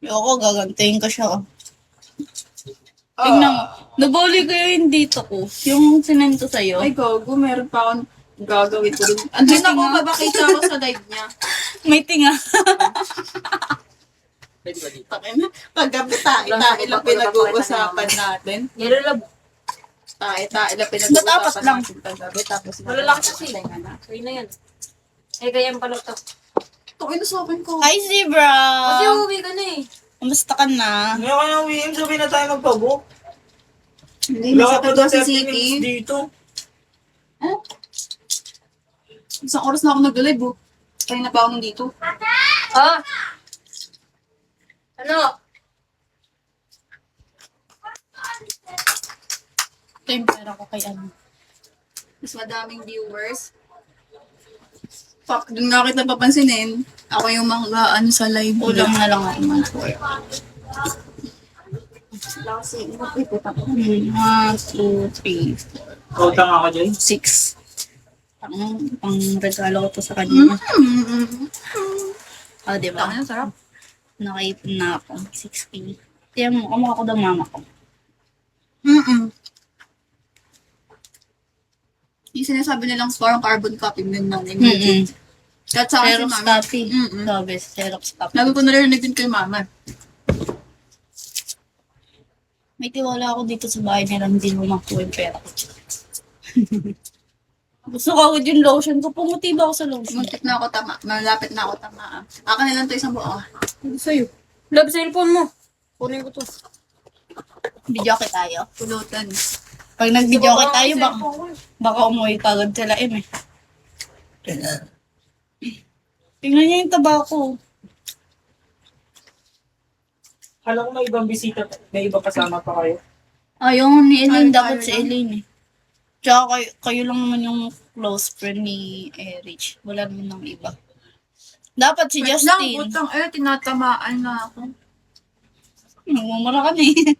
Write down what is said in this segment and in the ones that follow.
Ako, gagantayin ko siya. Tingnan mo. Nabuli ko yung dito ko. Yung sinento sa'yo. Ay, gago. Meron pa akong gagawin ko dun. Andun ako, babakita ako sa live niya. May tinga. Pwede ba dito? Paggabi tae lang pinag-uusapan natin. Yellow lab. Tae lang Ba't apat pinag-uusapan lang? natin paggabi. Tapos Malalaki kasi. Kaya na yan. Eh, kaya pala to. Ito, inusapan ko. Hi, Zebra! Kasi uuwi ka na eh. Kamusta ka na? Ngayon ka na uwiin, sabi na tayo magpabook. Hindi, Wala masakit ka daw pa si 30 minutes City. dito. Isang oras na ako nag-live, oh. Kaya na pa ako nandito. Ah! Ano? Ito yung pera ko kay ano. Mas madaming viewers. Fuck, dun nga kita papansinin. Ako yung mga ano sa live. Ulang na lang ako man. 1, 2, 3, 4, Utang ako dyan. 6. Pang regalo ko to sa kanya. Ah, di ba? Ano, sarap. Nakaipon na ako. 6K. Tiyan mo, kamukha ko daw mama ko. Yung sinasabi nilang parang carbon copy din ng emoji. Kahit sa akin si Xerox mama. copy. Sabi, Xerox copy. Lagi ko narinig din kay mama. May tiwala ako dito sa bahay nila, hindi mo makuha yung pera ko. Gusto ko agad yung lotion ko. Pumuti ba ako sa lotion? Muntik na ako tama. Malapit na ako tama. Akin na lang to isang buo. Sa'yo. Love, cellphone mo. Kunin ko to. Video kita tayo. Pulutan. Pag nag-video tayo, baka umuwi ka agad sila eh. Tingnan niya yung tabako. Kala ko may ibang bisita, may iba kasama pa kayo. Yung ni Elaine, Ay, dapat tayo si lang. Elaine eh. Tsaka kayo lang naman yung close friend ni Erich. Wala naman ng iba. Dapat si Wait lang, Justin. butang. Tinatamaan na ako. Nagmumura ka na eh.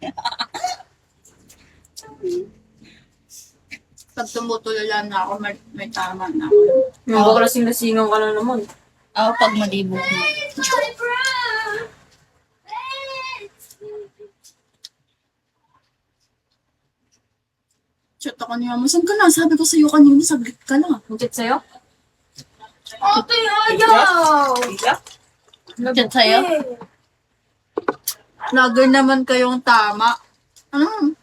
Pag tumutulala na ako, may tama na ako. Yung baka lasing-lasingan ka na naman. Ako pag malibog na. Chat ako ni mama, saan ka na? Sabi ko sa'yo kanina, saglit ka na. Magchat sa'yo? Ate, ayaw! Iya? Chat sa'yo? Vlogger naman kayong tama. Ano?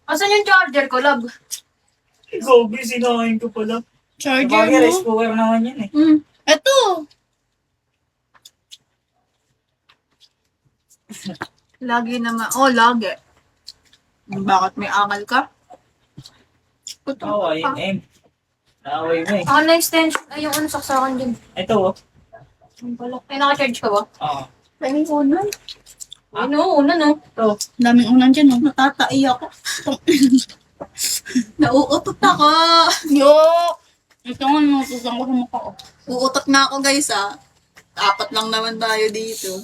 Asan yung charger ko, love? Gobi, sinahin ko pala. Charger Bagay, rice mo? cooker naman yan eh. Eto! Lagi naman. Oh, lagi. Bakit may angal ka? Oo, ayun eh. Naaway mo eh. Ako na extension. Ay, yung ano, saksakan din. Ito oh. Yung pala. Ay, naka-charge ka ba? Oo. Pwede ko na. Ay, no, una no. Ito. Daming unan dyan, no? Natatai ako. Nauutot ako. Yo! Ito nga, nutusan ko sa mukha ko. Uutot na ako guys 4 lang naman tayo dito.